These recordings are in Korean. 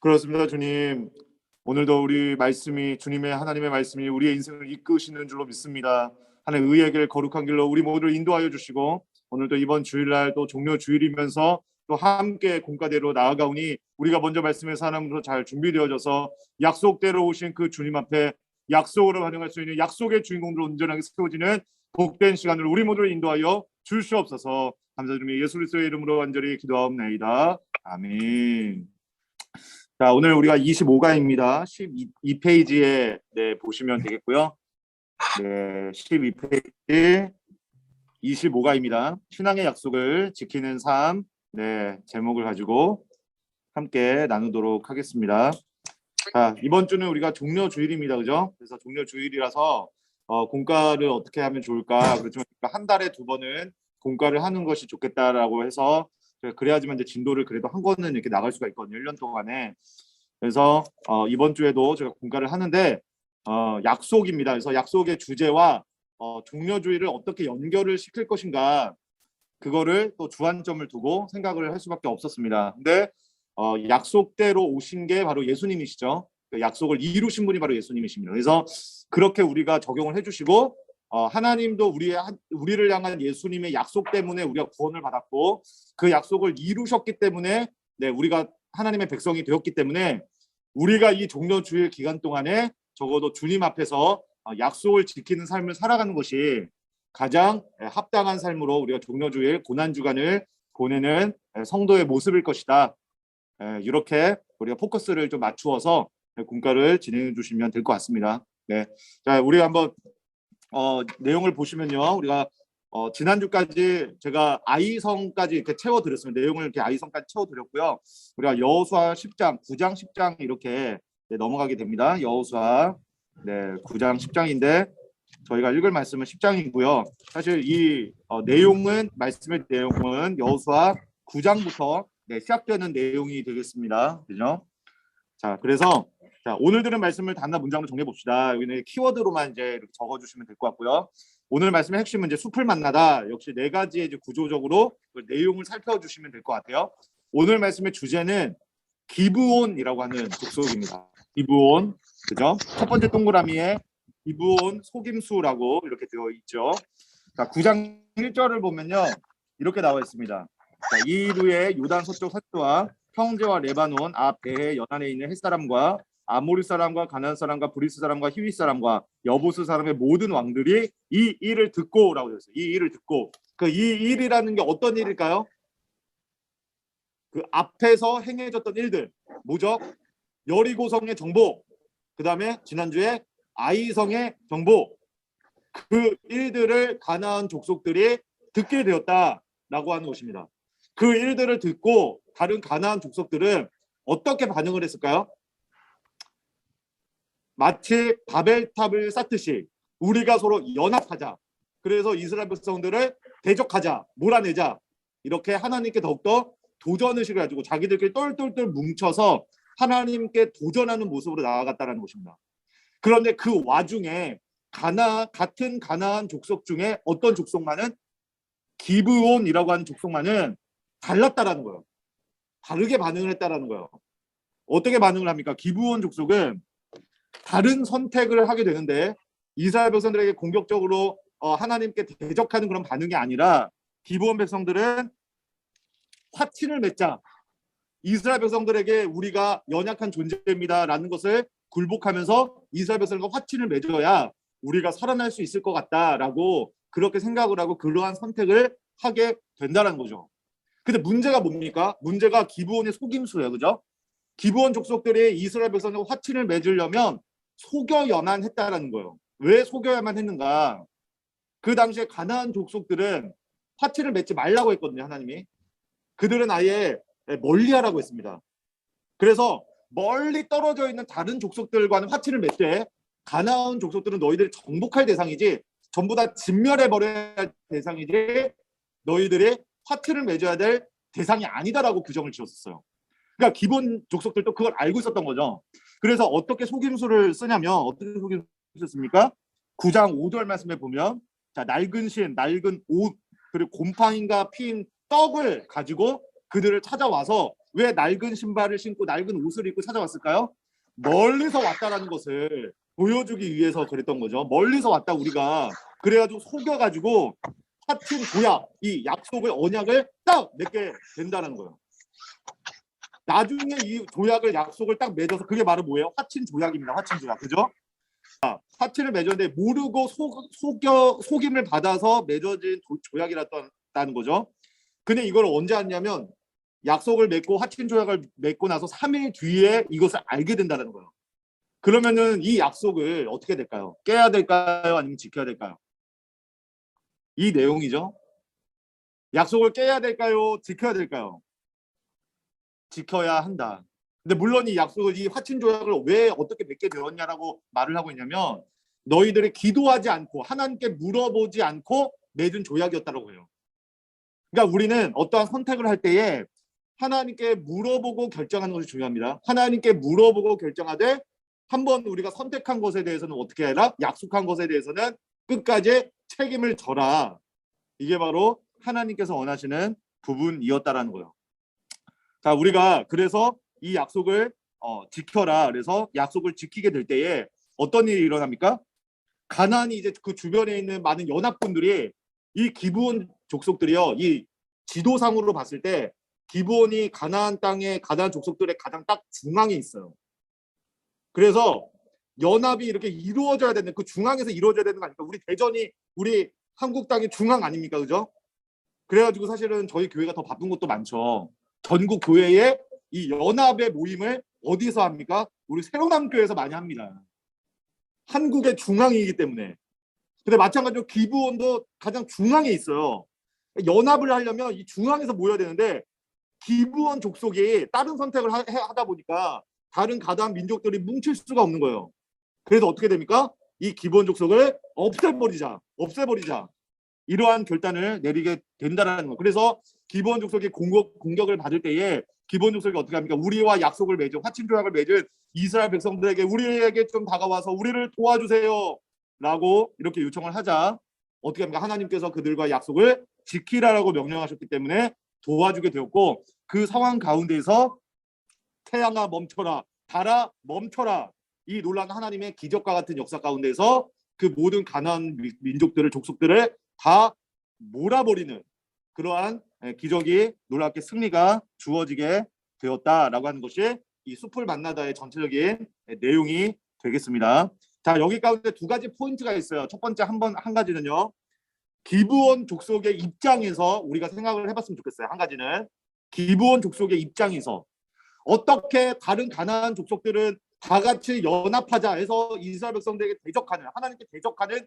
그렇습니다, 주님. 오늘도 우리 말씀이 주님의 하나님의 말씀이 우리의 인생을 이끄시는 줄로 믿습니다. 하나님 의의 길 거룩한 길로 우리 모두를 인도하여 주시고 오늘도 이번 주일날 또 종료 주일이면서 또 함께 공가대로 나아가오니 우리가 먼저 말씀에서 하나님으로 잘 준비되어져서 약속대로 오신 그 주님 앞에 약속으로 반영할 수 있는 약속의 주인공으로 온전하게 세워지는 복된 시간을 우리 모두를 인도하여 주시옵소서. 감사드리며 예수 그리스도의 이름으로 간절히 기도하옵나이다. 아멘. 자, 오늘 우리가 25강입니다. 12페이지에 보시면 되겠고요. 네, 12페이지 25강입니다. 신앙의 약속을 지키는 삶. 네, 제목을 가지고 함께 나누도록 하겠습니다. 자, 이번 주는 우리가 종료 주일입니다. 그죠? 그래서 종료 주일이라서 공과를 어떻게 하면 좋을까? 그렇지만 한 달에 2번은 공과를 하는 것이 좋겠다라고 해서 그래야지만 이제 진도를 그래도 한 권은 이렇게 나갈 수가 있거든요. 1년 동안에. 그래서 이번 주에도 제가 공과를 하는데 약속입니다. 그래서 약속의 주제와 종료주의를 어떻게 연결을 시킬 것인가 그거를 또 주안점을 두고 생각을 할 수밖에 없었습니다. 근데 약속대로 오신 게 바로 예수님이시죠. 그 약속을 이루신 분이 바로 예수님이십니다. 그래서 그렇게 우리가 적용을 해주시고 하나님도 우리를 향한 예수님의 약속 때문에 우리가 구원을 받았고 그 약속을 이루셨기 때문에 우리가 하나님의 백성이 되었기 때문에 우리가 이 종료주일 기간 동안에 적어도 주님 앞에서 약속을 지키는 삶을 살아가는 것이 가장 합당한 삶으로 우리가 종료주일 고난주간을 보내는 성도의 모습일 것이다. 이렇게 우리가 포커스를 좀 맞추어서 공과를 진행해 주시면 될 것 같습니다. 네, 자, 우리 한번 내용을 보시면요, 우리가 지난주까지 제가 아이성까지 이렇게 채워드렸습니다. 내용을 이렇게 아이성까지 채워드렸고요. 우리가 여호수아 10장, 9장, 10장 이렇게 넘어가게 됩니다. 여호수아 9장, 10장인데 저희가 읽을 말씀은 10장이고요. 사실 이 말씀의 내용은 여호수아 9장부터 시작되는 내용이 되겠습니다. 그죠? 자, 그래서 오늘 들은 말씀을 단어 문장으로 정리해 봅시다. 여기는 키워드로만 이제 이렇게 적어주시면 될 것 같고요. 오늘 말씀의 핵심은 이제 숲을 만나다. 역시 4가지의 이제 구조적으로 그 내용을 살펴주시면 될 것 같아요. 오늘 말씀의 주제는 기브온이라고 하는 족속입니다. 기브온, 그죠? 첫 번째 동그라미에 기브온 속임수라고 이렇게 되어 있죠. 자, 9장 1절을 보면요, 이렇게 나와 있습니다. 자, 이 이후에 요단 서쪽 서쪽와 형제와 레바논 앞에 연안에 있는 햇사람과 아모리 사람과 가나안 사람과 브리스 사람과 히윗 사람과 여부스 사람의 모든 왕들이 이 일을 듣고라고 되어 있어요. 이 일을 듣고 그 이 일이라는 게 어떤 일일까요? 그 앞에서 행해졌던 일들 뭐죠? 여리고성의 정보, 그 다음에 지난주에 아이성의 정보, 그 일들을 가나안 족속들이 듣게 되었다라고 하는 것입니다. 그 일들을 듣고 다른 가나안 족속들은 어떻게 반응을 했을까요? 마치 바벨탑을 쌓듯이 우리가 서로 연합하자. 그래서 이스라엘 백성들을 대적하자, 몰아내자. 이렇게 하나님께 더욱더 도전의식을 가지고 자기들끼리 똘똘똘 뭉쳐서 하나님께 도전하는 모습으로 나아갔다는 것입니다. 그런데 그 와중에 같은 가나안 족속 중에 어떤 족속만은 기브온이라고 하는 족속만은 달랐다라는 거예요. 다르게 반응을 했다라는 거예요. 어떻게 반응을 합니까? 기브온 족속은 다른 선택을 하게 되는데 이스라엘 백성들에게 공격적으로 하나님께 대적하는 그런 반응이 아니라 기브온 백성들은 화친을 맺자. 이스라엘 백성들에게 우리가 연약한 존재입니다라는 것을 굴복하면서 이스라엘 백성과 화친을 맺어야 우리가 살아날 수 있을 것 같다라고 그렇게 생각을 하고 그러한 선택을 하게 된다는 거죠. 근데 문제가 뭡니까? 문제가 기브온의 속임수예요. 그죠? 기브온 족속들이 이스라엘 백성과 화친을 맺으려면 속여야만 했다라는 거예요. 왜 속여야만 했는가? 그 당시에 가나안 족속들은 화친을 맺지 말라고 했거든요. 하나님이. 그들은 아예 멀리하라고 했습니다. 그래서 멀리 떨어져 있는 다른 족속들과는 화친을 맺되 가나안 족속들은 너희들이 정복할 대상이지 전부 다 진멸해버려야 할 대상이지 너희들이 화친을 맺어야 될 대상이 아니다라고 규정을 지었었어요. 그러니까 기본 족속들도 그걸 알고 있었던 거죠. 그래서 어떻게 속임수를 쓰냐면 어떻게 속임수를 씁니까? 9장 5절 말씀에 보면 자, 낡은 옷 그리고 곰팡이가 핀 떡을 가지고 그들을 찾아와서 왜 낡은 신발을 신고 낡은 옷을 입고 찾아왔을까요? 멀리서 왔다라는 것을 보여주기 위해서 그랬던 거죠. 멀리서 왔다 우리가. 그래가지고 속여가지고 하친 조약, 이 약속을 언약을 딱 맺게 된다는 거예요. 나중에 이 조약을 약속을 딱 맺어서 그게 바로 뭐예요? 하친 조약입니다. 하친 조약. 그죠? 하친을 맺었는데 모르고 속임을 받아서 맺어진 조약이랐다는 거죠. 근데 이걸 언제 했냐면 약속을 맺고 하친 조약을 맺고 나서 3일 뒤에 이것을 알게 된다는 거예요. 그러면은 이 약속을 어떻게 될까요? 깨야 될까요? 아니면 지켜야 될까요? 이 내용이죠. 약속을 깨야 될까요? 지켜야 될까요? 지켜야 한다. 근데 물론 이 약속을 이 화친 조약을 왜 어떻게 맺게 되었냐라고 말을 하고 있냐면 너희들이 기도하지 않고 하나님께 물어보지 않고 맺은 조약이었다고 해요. 그러니까 우리는 어떠한 선택을 할 때에 하나님께 물어보고 결정하는 것이 중요합니다. 하나님께 물어보고 결정하되 한번 우리가 선택한 것에 대해서는 어떻게 해라? 약속한 것에 대해서는 끝까지 책임을 져라. 이게 바로 하나님께서 원하시는 부분이었다라는 거예요. 자, 우리가 그래서 이 약속을 지켜라. 그래서 약속을 지키게 될 때에 어떤 일이 일어납니까? 가나안이 이제 그 주변에 있는 많은 연합군들이 이 기브온 족속들이요. 이 지도상으로 봤을 때 기브온이 가나안 땅의 가나안 족속들의 가장 딱 중앙에 있어요. 그래서 연합이 이렇게 이루어져야 되는 그 중앙에서 이루어져야 되는 거 아닙니까? 우리 대전이 우리 한국 땅의 중앙 아닙니까? 그죠? 그래가지고 사실은 저희 교회가 더 바쁜 것도 많죠. 전국 교회의 이 연합의 모임을 어디서 합니까? 우리 새로남교회에서 많이 합니다. 한국의 중앙이기 때문에. 근데 마찬가지로 기브온도 가장 중앙에 있어요. 연합을 하려면 이 중앙에서 모여야 되는데 기브온 족속이 다른 선택을 하다 보니까 다른 가나안 민족들이 뭉칠 수가 없는 거예요. 그래서 어떻게 됩니까? 이 기브온 족속을 없애버리자. 이러한 결단을 내리게 된다는 거. 그래서 기브온 족속이 공격을 받을 때에 기브온 족속이 어떻게 합니까? 우리와 약속을 맺은 화친 조약을 맺은 이스라엘 백성들에게 우리에게 좀 다가와서 우리를 도와주세요. 라고 이렇게 요청을 하자 어떻게 합니까? 하나님께서 그들과 약속을 지키라라고 명령하셨기 때문에 도와주게 되었고 그 상황 가운데서 태양아 멈춰라, 달아 멈춰라. 이 놀라운 하나님의 기적과 같은 역사 가운데서 그 모든 가나안 민족들을 족속들을 다 몰아버리는 그러한 기적이 놀랍게 승리가 주어지게 되었다라고 하는 것이 이 숲을 만나다의 전체적인 내용이 되겠습니다. 자, 여기 가운데 두 가지 포인트가 있어요. 첫 번째 한 가지는요. 기브온 족속의 입장에서 우리가 생각을 해봤으면 좋겠어요. 한 가지는 기브온 족속의 입장에서 어떻게 다른 가나안 족속들은 다 같이 연합하자 해서 이스라엘 백성들에게 대적하는 하나님께 대적하는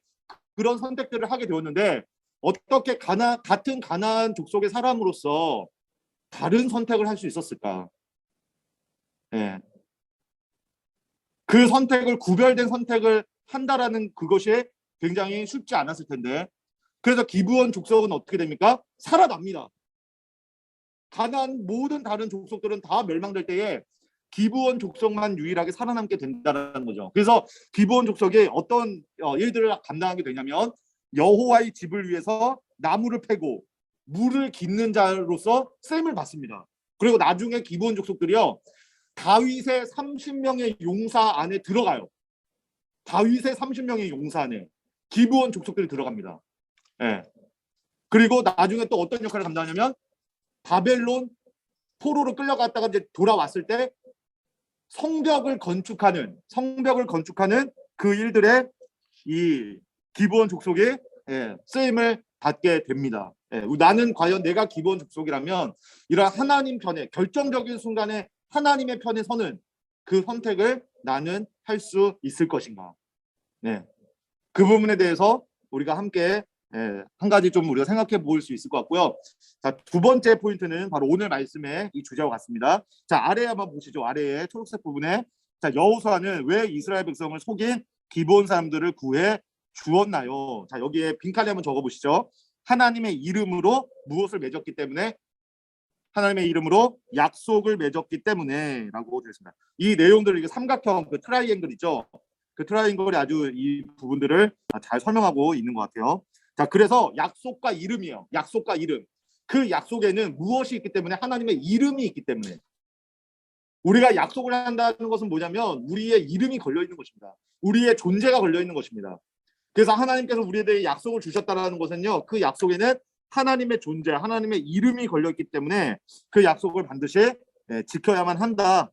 그런 선택들을 하게 되었는데 어떻게 같은 가나안 족속의 사람으로서 다른 선택을 할 수 있었을까? 예. 그 선택을 구별된 선택을 한다라는 그것이 굉장히 쉽지 않았을 텐데 그래서 기브온 족속은 어떻게 됩니까? 살아납니다. 가나안 모든 다른 족속들은 다 멸망될 때에 기브온 족속만 유일하게 살아남게 된다는 거죠. 그래서 기브온 족속이 어떤 일들을 감당하게 되냐면 여호와의 집을 위해서 나무를 패고 물을 깃는 자로서 쓰임을 받습니다. 그리고 나중에 기브온 족속들이요. 다윗의 30명의 용사 안에 들어가요. 다윗의 30명의 용사 안에 기브온 족속들이 들어갑니다. 예. 그리고 나중에 또 어떤 역할을 감당하냐면 바벨론 포로로 끌려갔다가 이제 돌아왔을 때 성벽을 건축하는 그 일들에 이 기브온 족속이 쓰임을 받게 됩니다. 나는 과연 내가 기브온 족속이라면 이런 하나님 편에 결정적인 순간에 하나님의 편에 서는 그 선택을 나는 할 수 있을 것인가? 그 부분에 대해서 우리가 함께 한 가지 좀 우리가 생각해 볼 수 있을 것 같고요. 자, 두 번째 포인트는 바로 오늘 말씀의 이 주제와 같습니다. 자, 아래에 한번 보시죠. 아래에 초록색 부분에 자, 여호수아는 왜 이스라엘 백성을 속인 기브온 사람들을 구해 주었나요? 자, 여기에 빈칸에 한번 적어 보시죠. 하나님의 이름으로 무엇을 맺었기 때문에 하나님의 이름으로 약속을 맺었기 때문에라고 되어 있습니다. 이 내용들을 이게 삼각형 그 트라이앵글 있죠. 그 트라이앵글이 아주 이 부분들을 잘 설명하고 있는 것 같아요. 자, 그래서 약속과 이름이에요. 약속과 이름. 그 약속에는 무엇이 있기 때문에? 하나님의 이름이 있기 때문에. 우리가 약속을 한다는 것은 뭐냐면 우리의 이름이 걸려 있는 것입니다. 우리의 존재가 걸려 있는 것입니다. 그래서 하나님께서 우리에 대해 약속을 주셨다는 것은요, 그 약속에는 하나님의 존재, 하나님의 이름이 걸려 있기 때문에 그 약속을 반드시 지켜야만 한다,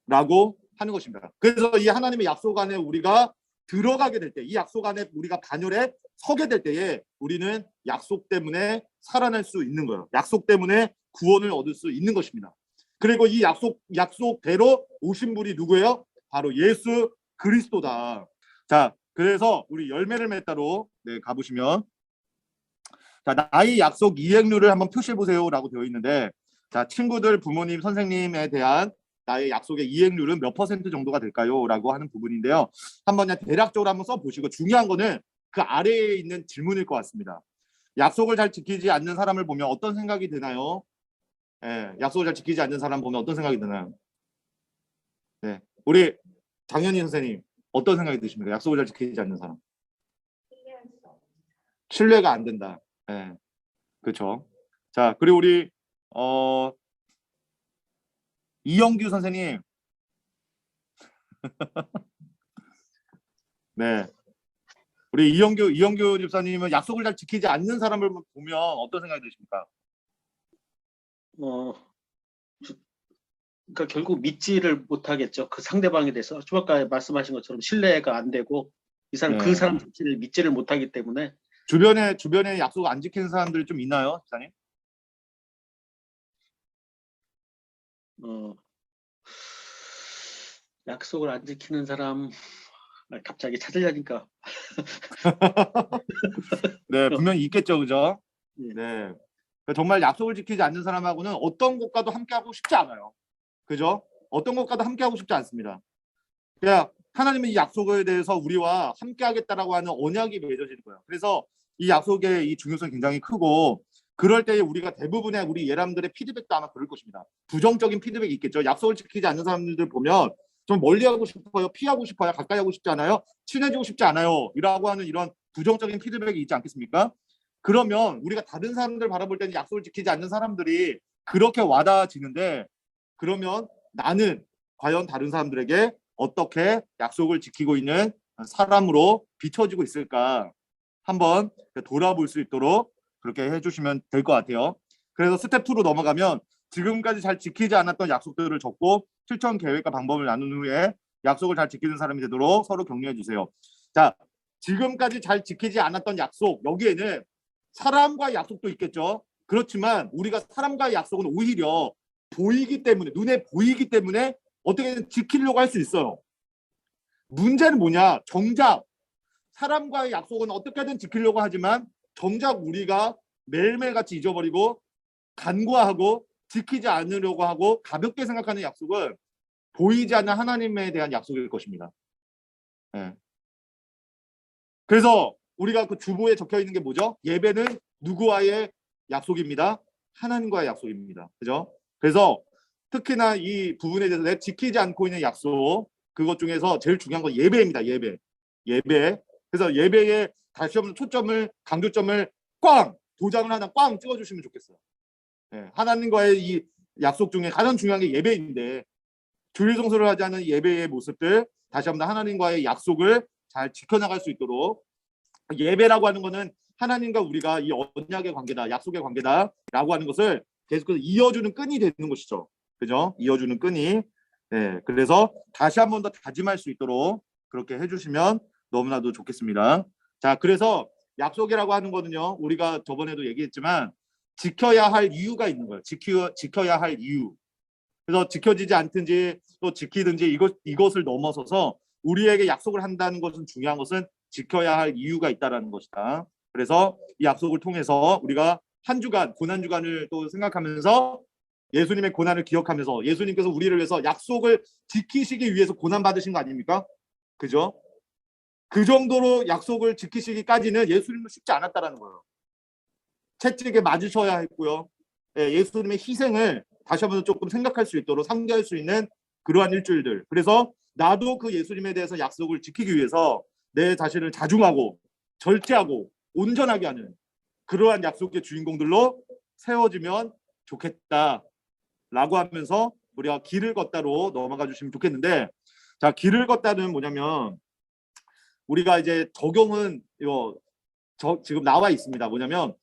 라고 하는 것입니다. 그래서 이 하나님의 약속 안에 우리가 들어가게 될 때, 이 약속 안에 우리가 반열에 서게 될 때에 우리는 약속 때문에 살아날 수 있는 거예요. 약속 때문에 구원을 얻을 수 있는 것입니다. 그리고 이 약속대로 오신 분이 누구예요? 바로 예수 그리스도다. 자, 그래서 우리 열매를 맺다로 가보시면, 자, 나의 약속 이행률을 한번 표시해 보세요라고 되어 있는데, 자, 친구들, 부모님, 선생님에 대한 나의 약속의 이행률은 몇 퍼센트 정도가 될까요? 라고 하는 부분인데요. 한번 그냥 대략적으로 한번 써보시고, 중요한 거는 그 아래에 있는 질문일 것 같습니다. 약속을 잘 지키지 않는 사람을 보면 어떤 생각이 드나요? 약속을 잘 지키지 않는 사람 보면 어떤 생각이 드나요? 네, 우리 장현희 선생님 어떤 생각이 드십니까? 약속을 잘 지키지 않는 사람. 신뢰가 안 된다. 그렇죠. 자, 그리고 우리 이영규 선생님. 네, 우리 이영규 집사님은 약속을 잘 지키지 않는 사람을 보면 어떤 생각이 드십니까? 그러니까 결국 믿지를 못하겠죠. 그 상대방에 대해서 좀 아까 말씀하신 것처럼 신뢰가 안 되고 이 사람 그 사람 자체를 믿지를 못하기 때문에. 주변에 약속 안 지키는 사람들이 좀 있나요, 집사님? 약속을 안 지키는 사람 갑자기 찾으려니까. 네, 분명히 있겠죠, 그죠? 네, 정말 약속을 지키지 않는 사람하고는 어떤 것과도 함께하고 싶지 않아요. 그죠? 어떤 것과도 함께하고 싶지 않습니다. 그냥 하나님의 이 약속에 대해서 우리와 함께하겠다라고 하는 언약이 맺어지는 거예요. 그래서 이 약속의 이 중요성이 굉장히 크고, 그럴 때에 우리가 대부분의 우리 예람들의 피드백도 아마 그럴 것입니다. 부정적인 피드백이 있겠죠. 약속을 지키지 않는 사람들 보면 좀 멀리하고 싶어요, 피하고 싶어요, 가까이 하고 싶지 않아요, 친해지고 싶지 않아요, 이라고 하는 이런 부정적인 피드백이 있지 않겠습니까? 그러면 우리가 다른 사람들 바라볼 때는 약속을 지키지 않는 사람들이 그렇게 와닿아지는데, 그러면 나는 과연 다른 사람들에게 어떻게 약속을 지키고 있는 사람으로 비춰지고 있을까 한번 돌아볼 수 있도록 그렇게 해주시면 될 것 같아요. 그래서 스텝 2로 넘어가면 지금까지 잘 지키지 않았던 약속들을 적고 실천 계획과 방법을 나눈 후에 약속을 잘 지키는 사람이 되도록 서로 격려해 주세요. 자, 지금까지 잘 지키지 않았던 약속, 여기에는 사람과의 약속도 있겠죠. 그렇지만 우리가 사람과의 약속은 오히려 보이기 때문에, 눈에 보이기 때문에 어떻게든 지키려고 할 수 있어요. 문제는 뭐냐? 정작 사람과의 약속은 어떻게든 지키려고 하지만 정작 우리가 매일매일같이 잊어버리고 간과하고 지키지 않으려고 하고 가볍게 생각하는 약속은 보이지 않는 하나님에 대한 약속일 것입니다. 그래서 우리가 그 주보에 적혀 있는 게 뭐죠? 예배는 누구와의 약속입니다? 하나님과의 약속입니다. 그죠? 그래서 특히나 이 부분에 대해서 내가 지키지 않고 있는 약속, 그것 중에서 제일 중요한 건 예배입니다. 예배. 그래서 예배에 다시 한번 초점을, 강조점을 꽝, 도장을 하나 꽝 찍어주시면 좋겠어요. 하나님과의 이 약속 중에 가장 중요한 게 예배인데, 주일 성수를 하지 않은 예배의 모습들, 다시 한번 하나님과의 약속을 잘 지켜나갈 수 있도록, 예배라고 하는 거는 하나님과 우리가 이 언약의 관계다, 약속의 관계다라고 하는 것을 계속해서 이어주는 끈이 되는 것이죠. 그죠? 이어주는 끈이. 그래서 다시 한 번 더 다짐할 수 있도록 그렇게 해주시면 너무나도 좋겠습니다. 자, 그래서 약속이라고 하는 거는요, 우리가 저번에도 얘기했지만 지켜야 할 이유가 있는 거예요. 지켜야 할 이유. 그래서 지켜지지 않든지 또 지키든지 이것을 넘어서서 우리에게 약속을 한다는 것은, 중요한 것은 지켜야 할 이유가 있다는 것이다. 그래서 이 약속을 통해서 우리가 한 주간, 고난 주간을 또 생각하면서 예수님의 고난을 기억하면서, 예수님께서 우리를 위해서 약속을 지키시기 위해서 고난 받으신 거 아닙니까? 그죠? 그 정도로 약속을 지키시기까지는 예수님은 쉽지 않았다라는 거예요. 채찍에 맞으셔야 했고요. 예수님의 희생을 다시 한번 조금 생각할 수 있도록 상기할 수 있는 그러한 일주일들. 그래서 나도 그 예수님에 대해서 약속을 지키기 위해서 내 자신을 자중하고 절제하고 온전하게 하는 그러한 약속의 주인공들로 세워지면 좋겠다라고 하면서 우리가 길을 걷다로 넘어가 주시면 좋겠는데, 자, 길을 걷다는 뭐냐면 우리가 이제 적용은 이거 지금 나와 있습니다. 뭐냐면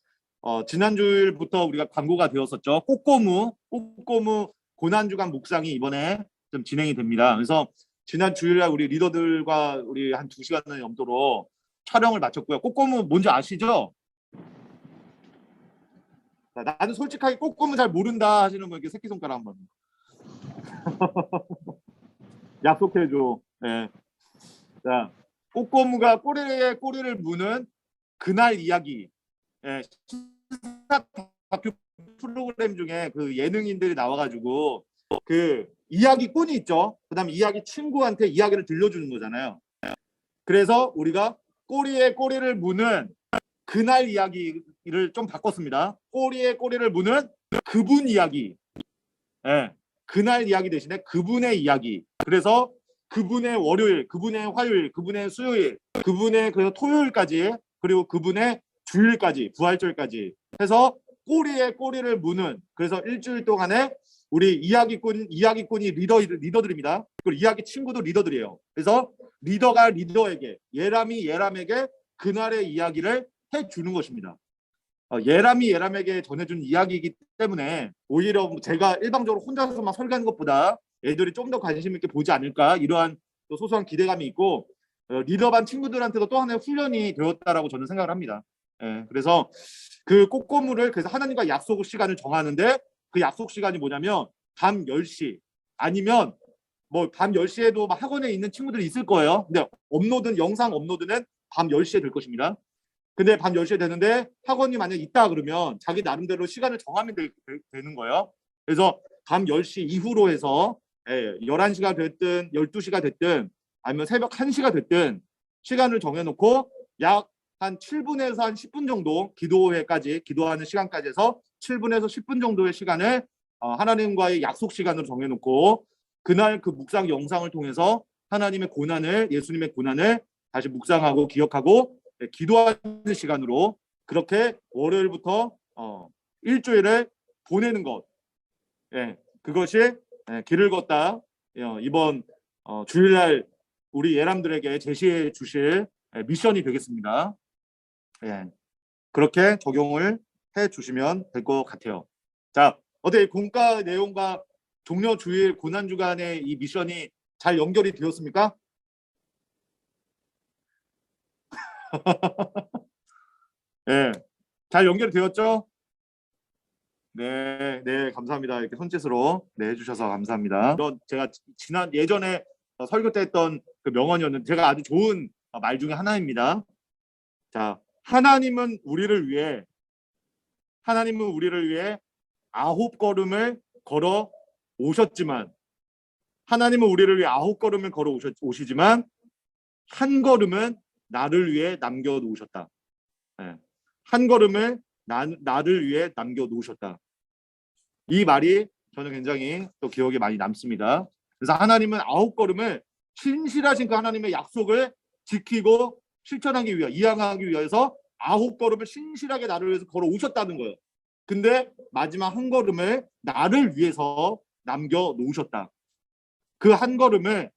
지난 주일부터 우리가 광고가 되었었죠. 꼬꼬무 고난주간 묵상이 이번에 좀 진행이 됩니다. 그래서 지난 주일날 우리 리더들과 우리 한 2시간을 넘도록 촬영을 마쳤고요. 꼬꼬무 뭔지 아시죠? 자, 나는 솔직하게 꼬꼬무 잘 모른다 하시는 분 이렇게 새끼손가락 한번. 약속해줘. 네. 자, 꼬꼬무가 꼬리에 꼬리를 무는 그날 이야기. 예, 시사 다큐 프로그램 중에 그 예능인들이 나와가지고 그 이야기꾼이 있죠. 그다음 이야기 친구한테 이야기를 들려주는 거잖아요. 그래서 우리가 꼬리에 꼬리를 무는 그날 이야기를 좀 바꿨습니다. 꼬리에 꼬리를 무는 그분 이야기. 예, 그날 이야기 대신에 그분의 이야기. 그래서 그분의 월요일, 그분의 화요일, 그분의 수요일, 그분의 그 토요일까지, 그리고 그분의 주일까지, 부활절까지 해서 꼬리에 꼬리를 무는, 그래서 일주일 동안에 우리 이야기꾼이 리더들입니다. 그리고 이야기 친구도 리더들이에요. 그래서 리더가 리더에게, 예람이 예람에게 그날의 이야기를 해주는 것입니다. 예람이 예람에게 전해준 이야기이기 때문에 오히려 제가 일방적으로 혼자서만 설계하는 것보다 애들이 좀 더 관심 있게 보지 않을까, 이러한 또 소소한 기대감이 있고, 리더반 친구들한테도 또 하나의 훈련이 되었다라고 저는 생각을 합니다. 예, 그래서 그 꼬꼬무를, 그래서 하나님과 약속 시간을 정하는데, 그 약속 시간이 뭐냐면 밤 10시 아니면 뭐 밤 10시에도 학원에 있는 친구들이 있을 거예요. 근데 영상 업로드는 밤 10시에 될 것입니다. 근데 밤 10시에 되는데 학원이 만약 있다 그러면 자기 나름대로 시간을 정하면 되는 거예요. 그래서 밤 10시 이후로 해서 11시가 됐든 12시가 됐든 아니면 새벽 1시가 됐든 시간을 정해놓고 약 한 7분에서 한 10분 정도 기도하는 시간까지 해서 7분에서 10분 정도의 시간을 하나님과의 약속 시간으로 정해놓고 그날 그 묵상 영상을 통해서 하나님의 고난을, 예수님의 고난을 다시 묵상하고 기억하고 기도하는 시간으로, 그렇게 월요일부터 일주일을 보내는 것, 그것이 길을 걷다 이번 주일날 우리 예람들에게 제시해 주실 미션이 되겠습니다. 그렇게 적용을 해 주시면 될 것 같아요. 자, 어떻게 공과 내용과 종려 주일 고난 주간의 이 미션이 잘 연결이 되었습니까? 네, 잘 연결되었죠? 네, 네, 감사합니다. 이렇게 손짓으로 해주셔서 감사합니다. 제가 예전에 설교 때 했던 그 명언이었는데 제가 아주 좋은 말 중에 하나입니다. 자, 하나님은 우리를 위해 9걸음을 걸어 오셨지만, 하나님은 우리를 위해 9걸음을 걸어 오시지만 한 걸음은 나를 위해 남겨 놓으셨다. 한 걸음을 나를 위해 남겨 놓으셨다. 이 말이 저는 굉장히 또 기억에 많이 남습니다. 그래서 하나님은 9걸음을 신실하신 그 하나님의 약속을 지키고 실천하기 위해, 이행하기 위해서 9걸음을 신실하게 나를 위해서 걸어 오셨다는 거예요. 근데 마지막 한 걸음을 나를 위해서 남겨 놓으셨다. 그 한 걸음을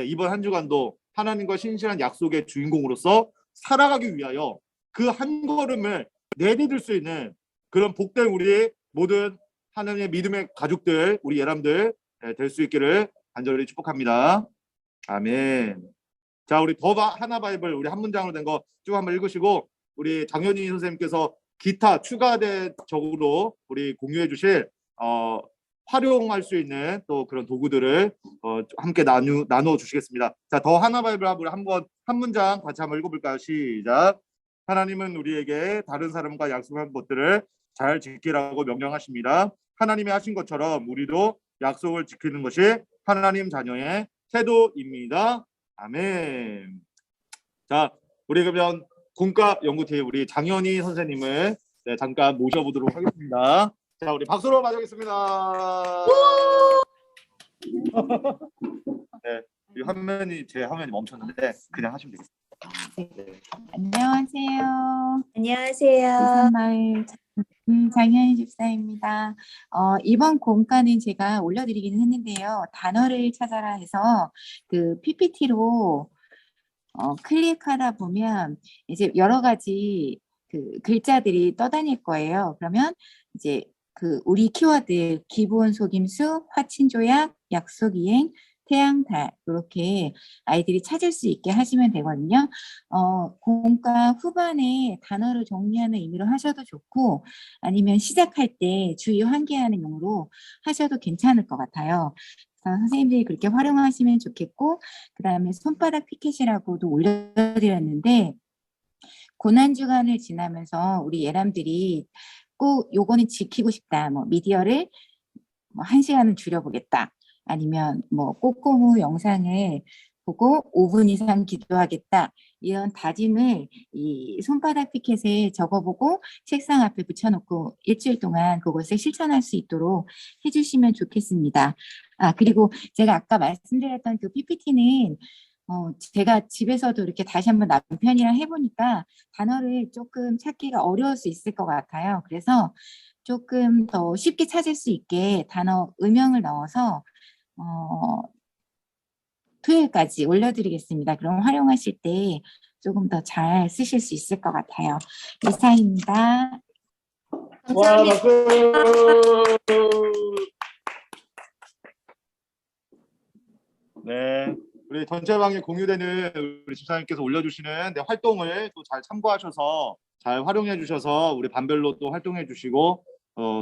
이번 한 주간도 하나님과 신실한 약속의 주인공으로서 살아가기 위하여 그 한 걸음을 내디딜 수 있는 그런 복된 우리 모든 하나님의 믿음의 가족들, 우리 예람들 될 수 있기를 간절히 축복합니다. 아멘. 자, 우리 더 하나 바이블 우리 한 문장으로 된 거 쭉 한번 읽으시고, 우리 장현희 선생님께서 기타 추가적으로 우리 공유해 주실 활용할 수 있는 또 그런 도구들을 함께 나눠 주시겠습니다. 자, 더 하나 바이블 한 문장 같이 한번 읽어볼까요? 시작. 하나님은 우리에게 다른 사람과 약속한 것들을 잘 지키라고 명령하십니다. 하나님이 하신 것처럼 우리도 약속을 지키는 것이 하나님 자녀의 태도입니다. 아멘. 자, 우리 그러면 공과 연구팀 우리 장현희 선생님을 잠깐 모셔보도록 하겠습니다. 자, 우리 박수로 맞이하겠습니다. 네, 이 화면이 제 화면이 멈췄는데 그냥 하시면 되겠습니다. 안녕하세요. 안녕하세요. 부산마을 장현희 집사입니다. 이번 공과는 제가 올려드리기는 했는데요. 단어를 찾아라 해서 그 PPT로 클릭하다 보면 이제 여러 가지 그 글자들이 떠다닐 거예요. 그러면 이제 그 우리 키워드 기본 속임수, 화친조약, 약속이행, 태양달 이렇게 아이들이 찾을 수 있게 하시면 되거든요. 공과 후반에 단어를 정리하는 의미로 하셔도 좋고 아니면 시작할 때 주의 환기하는 용으로 하셔도 괜찮을 것 같아요. 그래서 선생님들이 그렇게 활용하시면 좋겠고 그다음에 손바닥 피켓이라고도 올려드렸는데 고난주간을 지나면서 우리 예람들이 꼭 요거는 지키고 싶다. 뭐 미디어를 뭐 1시간은 줄여보겠다. 아니면 뭐 꼬꼬무 영상을 보고 5분 이상 기도하겠다. 이런 다짐을 이 손바닥 피켓에 적어보고 책상 앞에 붙여놓고 일주일 동안 그것을 실천할 수 있도록 해주시면 좋겠습니다. 그리고 제가 아까 말씀드렸던 그 PPT는 제가 집에서도 이렇게 다시 한번 남편이랑 해보니까 단어를 조금 찾기가 어려울 수 있을 것 같아요. 그래서 조금 더 쉽게 찾을 수 있게 단어 음영을 넣어서 토요일까지 올려드리겠습니다. 그럼 활용하실 때 조금 더 잘 쓰실 수 있을 것 같아요. 이상입니다. 와, 감사합니다. 박수! 네. 우리 전체방에 공유되는 우리 집사님께서 올려주시는 활동을 또 잘 참고하셔서 잘 활용해 주셔서 우리 반별로 또 활동해 주시고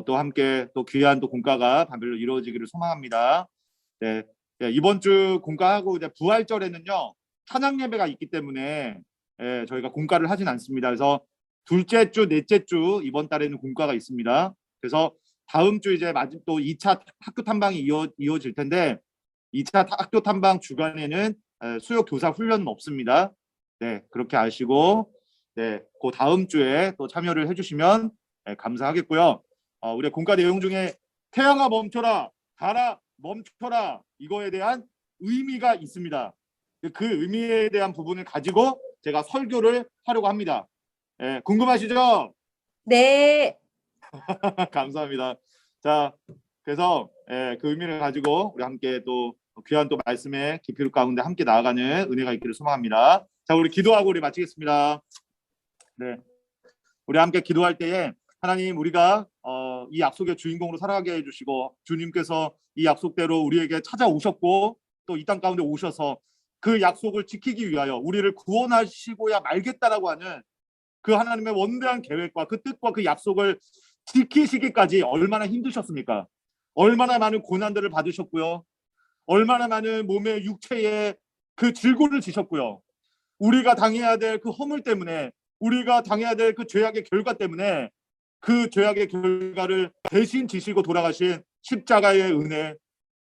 또 함께 또 귀한 또 공과가 반별로 이루어지기를 소망합니다. 네. 네, 이번 주 공과하고 이제 부활절에는요 찬양 예배가 있기 때문에 저희가 공과를 하진 않습니다. 그래서 둘째 주, 넷째 주 이번 달에는 공과가 있습니다. 그래서 다음 주 이제 또 2차 학교 탐방이 이어질 텐데 2차 학교 탐방 주간에는 수요 교사 훈련은 없습니다. 네, 그렇게 아시고 네, 그 다음 주에 또 참여를 해주시면 감사하겠고요. 우리 공과 내용 중에 태양아 멈춰라, 달아 멈춰라 이거에 대한 의미가 있습니다. 그 의미에 대한 부분을 가지고 제가 설교를 하려고 합니다. 궁금하시죠? 네. 감사합니다. 자, 그래서 그 의미를 가지고 우리 함께 또 귀한 또 말씀의 깊이 가운데 함께 나아가는 은혜가 있기를 소망합니다. 자, 우리 기도하고 우리 마치겠습니다. 네, 우리 함께 기도할 때에 하나님 우리가 이 약속의 주인공으로 살아가게 해주시고 주님께서 이 약속대로 우리에게 찾아오셨고 또 이 땅 가운데 오셔서 그 약속을 지키기 위하여 우리를 구원하시고야 말겠다라고 하는 그 하나님의 원대한 계획과 그 뜻과 그 약속을 지키시기까지 얼마나 힘드셨습니까? 얼마나 많은 고난들을 받으셨고요. 얼마나 많은 몸의 육체에 그 질고를 지셨고요. 우리가 당해야 될 그 허물 때문에 우리가 당해야 될 그 죄악의 결과 때문에 그 죄악의 결과를 대신 지시고 돌아가신 십자가의 은혜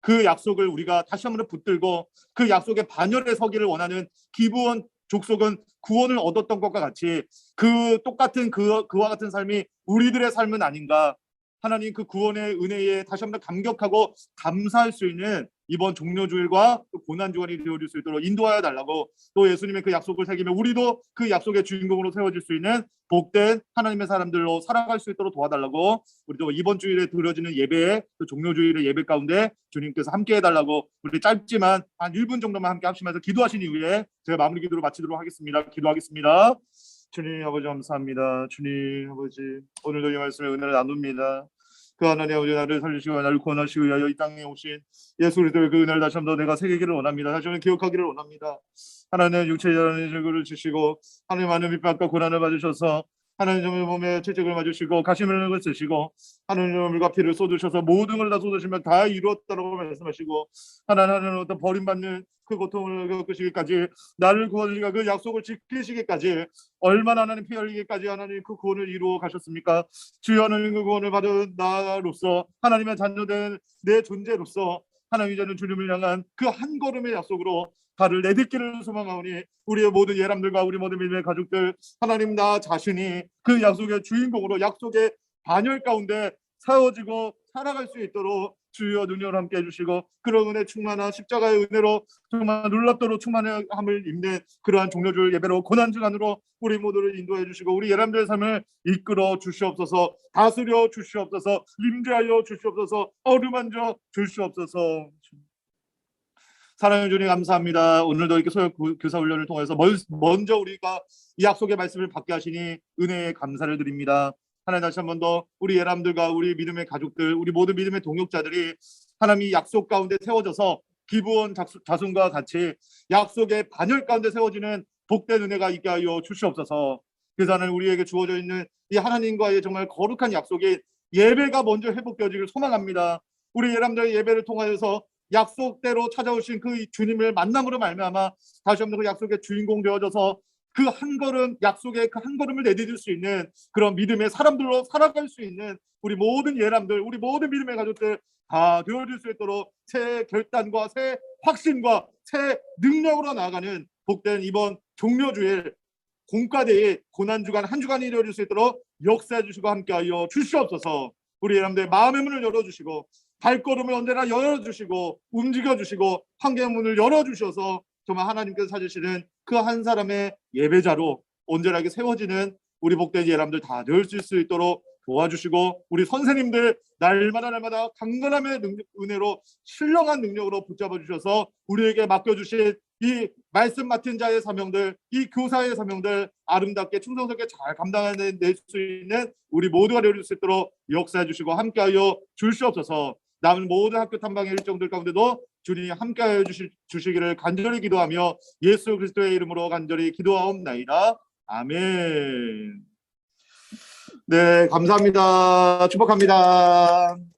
그 약속을 우리가 다시 한번 붙들고 그 약속의 반열에 서기를 원하는 기브온 족속은 구원을 얻었던 것과 같이 그 똑같은 그와 같은 삶이 우리들의 삶은 아닌가. 하나님 그 구원의 은혜에 다시 한번 감격하고 감사할 수 있는 이번 종료주일과 고난주간이 되어질 수 있도록 인도하여 달라고 또 예수님의 그 약속을 새기며 우리도 그 약속의 주인공으로 세워질 수 있는 복된 하나님의 사람들로 살아갈 수 있도록 도와달라고 우리도 이번 주일에 드려지는 예배에 또 종료주일의 예배 가운데 주님께서 함께 해달라고 우리 짧지만 한 1분 정도만 함께 합심해서 기도하신 이후에 제가 마무리 기도로 마치도록 하겠습니다. 기도하겠습니다. 주님 아버지 감사합니다. 주님 아버지 오늘도 이 말씀의 은혜를 나눕니다. 그 하나님 아버지 나를 살리시고 나를 구원하시기 위하여 이 땅에 오신 예수 그리스도의 그 은혜를 다시 한번 내가 새기기를 원합니다. 다시 한번 기억하기를 원합니다. 하나님 육체의 질고를 주시고 하나님 많은 밑박과 고난을 받으셔서 하나님 정말 몸에 채찍을 맞으시고 가시면을 쓰시고 하나님 물과 피를 쏟으셔서 모든 걸 다 쏟으시면 다 이루었다라고 말씀하시고 하나님 어떤 버림받는 그 고통을 겪으시기까지 나를 구원하시기가 그 약속을 지키시기까지 얼마나 하나님 피 흘리기까지 하나님 그 구원을 이루어 가셨습니까? 주여 하나님 그 구원을 받은 나로서 하나님의 자녀된 내 존재로서 하나님 이제는 주님을 향한 그 한 걸음의 약속으로 발을 내딛기를 소망하오니 우리의 모든 예람들과 우리 모든 믿음의 가족들 하나님 나 자신이 그 약속의 주인공으로 약속의 반열 가운데 세워지고 살아갈 수 있도록 주여 능력을 함께 해주시고 그런 은혜 충만한 십자가의 은혜로 정말 놀랍도록 충만함을 입는 그러한 종료주일 예배로 고난주간으로 우리 모두를 인도해 주시고 우리 예람들의 삶을 이끌어 주시옵소서. 다스려 주시옵소서. 임재하여 주시옵소서. 어루만져 주시옵소서. 사랑해 주님 감사합니다. 오늘도 이렇게 소요 교사 훈련을 통해서 먼저 우리가 이 약속의 말씀을 받게 하시니 은혜에 감사를 드립니다. 하나님 다시 한 번 더 우리 예람들과 우리 믿음의 가족들, 우리 모든 믿음의 동역자들이 하나님이 약속 가운데 세워져서 기부원 자손과 같이 약속의 반열 가운데 세워지는 복된 은혜가 있게 하여 주시옵소서. 그래서 하나님 우리에게 주어져 있는 이 하나님과의 정말 거룩한 약속이 예배가 먼저 회복되어지길 소망합니다. 우리 예람들의 예배를 통하여서 약속대로 찾아오신 그 주님을 만남으로 말미암아 다시 한번 그 약속의 주인공 되어져서 그 한 걸음 약속의 그 한 걸음을 내디딜 수 있는 그런 믿음의 사람들로 살아갈 수 있는 우리 모든 예람들, 우리 모든 믿음의 가족들 다 되어질 수 있도록 새 결단과 새 확신과 새 능력으로 나아가는 복된 이번 종료주일 공과대의 고난주간 한 주간이 이루어질 수 있도록 역사해 주시고 함께하여 주시옵소서. 우리 예람들의 마음의 문을 열어주시고 발걸음을 언제나 열어주시고 움직여주시고 환경의 문을 열어주셔서 정말 하나님께서 찾으시는 그 한 사람의 예배자로 온전하게 세워지는 우리 복된 예람들 다 될 수 있도록 도와주시고 우리 선생님들 날마다 강건함의 은혜로 신령한 능력으로 붙잡아 주셔서 우리에게 맡겨주신 이 말씀 맡은 자의 사명들, 이 교사의 사명들 아름답게 충성스럽게 잘 감당해낼 수 있는 우리 모두가 되어질 수 있도록 역사해 주시고 함께하여 주시옵소서. 남은 모든 학교 탐방의 일정들 가운데도 주님이 함께하여 주시기를 간절히 기도하며 예수 그리스도의 이름으로 간절히 기도하옵나이다. 아멘. 네, 감사합니다. 축복합니다.